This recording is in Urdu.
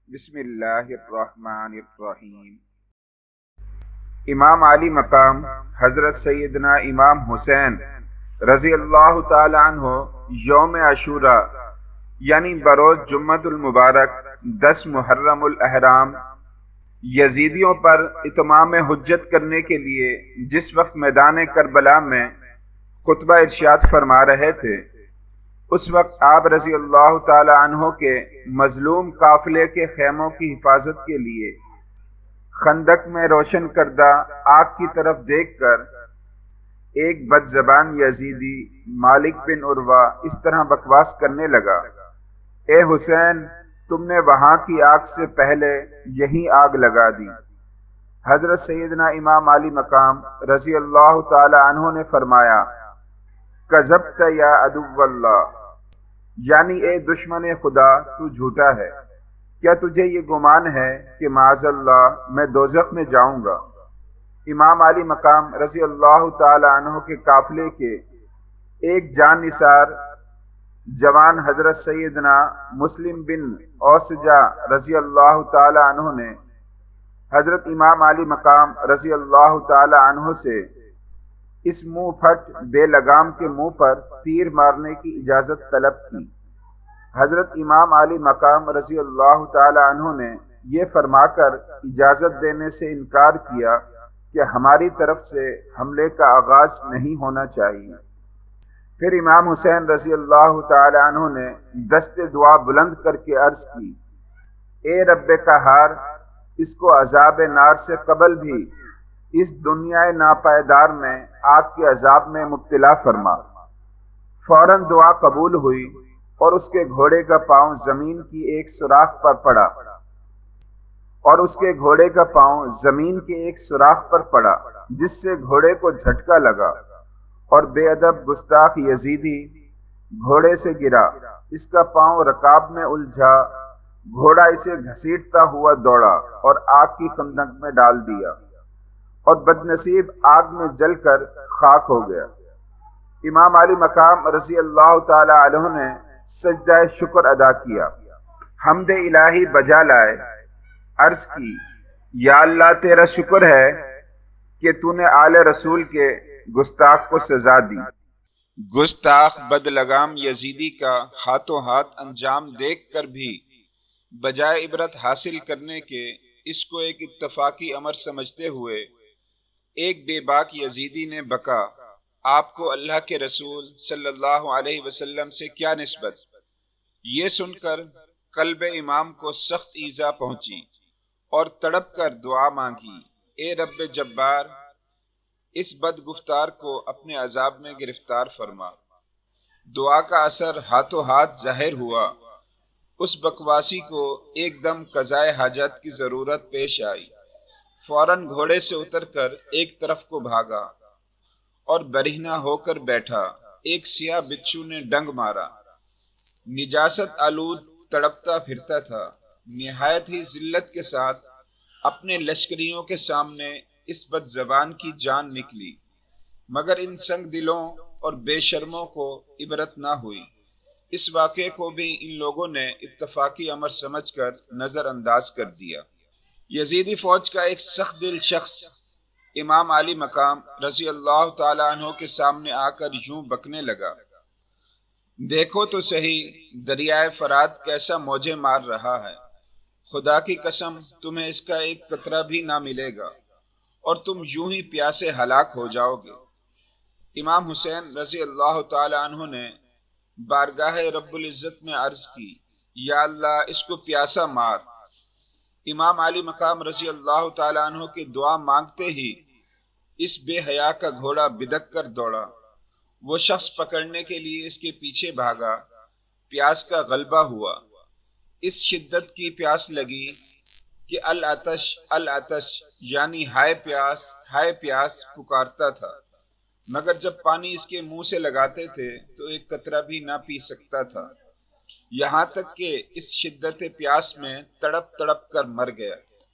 بسم اللہ الرحمن الرحیم۔ امام علی مقام حضرت سیدنا امام حسین رضی اللہ تعالی عنہ یوم عاشوراء یعنی بروز جمعۃ المبارک 10 محرم الاحرام یزیدیوں پر اتمام حجت کرنے کے لیے جس وقت میدان کربلا میں خطبہ ارشاد فرما رہے تھے، اس وقت آپ رضی اللہ تعالی عنہ کے مظلوم قافلے کے خیموں کی حفاظت کے لیے خندق میں روشن کردہ آگ کی طرف دیکھ کر ایک بد زبان یزیدی مالک بن عروہ اس طرح بکواس کرنے لگا: اے حسین، تم نے وہاں کی آگ سے پہلے یہی آگ لگا دی۔ حضرت سیدنا امام علی مقام رضی اللہ تعالی عنہ نے فرمایا: کذبت یا عدو اللہ، یعنی اے دشمن خدا، تو جھوٹا ہے۔ کیا تجھے یہ گمان ہے کہ معاذ اللہ میں دوزخ میں جاؤں گا؟ امام علی مقام رضی اللہ تعالی عنہ کے قافلے کے ایک جان نثار جوان حضرت سیدنا مسلم بن اوسجہ رضی اللہ تعالی عنہ نے حضرت امام علی مقام رضی اللہ تعالی عنہ سے اس منہ پھٹ بے لگام کے منہ پر تیر مارنے کی اجازت طلب کی۔ حضرت امام علی مقام رضی اللہ تعالی عنہ نے یہ فرما کر اجازت دینے سے انکار کیا کہ ہماری طرف سے حملے کا آغاز نہیں ہونا چاہیے۔ پھر امام حسین رضی اللہ تعالی عنہ نے دست دعا بلند کر کے عرض کی: اے رب قہار، اس کو عذاب نار سے قبل بھی اس دنیا ناپائیدار میں آگ کے عذاب میں مبتلا فرما۔ فوراً دعا قبول ہوئی اور اس کے گھوڑے کا پاؤں زمین کی ایک سوراخ پر پڑا جس سے گھوڑے کو جھٹکا لگا اور بے ادب گستاخ یزیدی گھوڑے سے گرا۔ اس کا پاؤں رکاب میں الجھا، گھوڑا اسے گھسیٹتا ہوا دوڑا اور آگ کی خندق میں ڈال دیا اور بدنصیب آگ میں جل کر خاک ہو گیا۔ امام علی مقام رضی اللہ تعالی عنہ نے سجدہ شکر ادا کیا، حمد الہی بجا لائے، عرض کی: یا اللہ، تیرا شکر ہے کہ تو نے آل رسول کے گستاخ کو سزا دی۔ گستاخ بد لگام یزیدی کا ہاتھوں ہاتھ انجام دیکھ کر بھی بجائے عبرت حاصل کرنے کے اس کو ایک اتفاقی امر سمجھتے ہوئے ایک بے باک یزیدی نے بکا: آپ کو اللہ کے رسول صلی اللہ علیہ وسلم سے کیا نسبت؟ یہ سن کر قلب امام کو سخت ایذا پہنچی اور تڑپ کر دعا مانگی: اے رب جبار، اس بد گفتار کو اپنے عذاب میں گرفتار فرما۔ دعا کا اثر ہاتھوں ہاتھ ظاہر ہوا۔ اس بکواسی کو ایک دم قضائے حاجت کی ضرورت پیش آئی۔ فوراً گھوڑے سے اتر کر ایک طرف کو بھاگا اور برہنہ ہو کر بیٹھا۔ ایک سیاہ بچھو نے ڈنگ مارا، نجاست آلود تڑپتا پھرتا تھا۔ نہایت ہی ذلت کے ساتھ اپنے لشکریوں کے سامنے اس بد زبان کی جان نکلی، مگر ان سنگ دلوں اور بے شرموں کو عبرت نہ ہوئی۔ اس واقعے کو بھی ان لوگوں نے اتفاقی امر سمجھ کر نظر انداز کر دیا۔ یزیدی فوج کا ایک سخت دل شخص امام علی مقام رضی اللہ تعالی عنہ کے سامنے آ کر یوں بکنے لگا: دیکھو تو صحیح دریائے فرات کیسا موجیں مار رہا ہے۔ خدا کی قسم، تمہیں اس کا ایک قطرہ بھی نہ ملے گا اور تم یوں ہی پیاسے ہلاک ہو جاؤ گے۔ امام حسین رضی اللہ تعالی عنہ نے بارگاہ رب العزت میں عرض کی: یا اللہ، اس کو پیاسا مار۔ امام علی مقام رضی اللہ تعالی عنہ کی دعا مانگتے ہی اس بے حیا کا گھوڑا بدک کر دوڑا۔ وہ شخص پکڑنے کے لیے اس کے پیچھے بھاگا۔ پیاس کا غلبہ ہوا۔ اس شدت کی پیاس لگی کہ العطش العطش یعنی ہائے پیاس پکارتا تھا، مگر جب پانی اس کے منہ سے لگاتے تھے تو ایک قطرہ بھی نہ پی سکتا تھا، یہاں تک کہ اس شدت پیاس میں تڑپ تڑپ کر مر گیا۔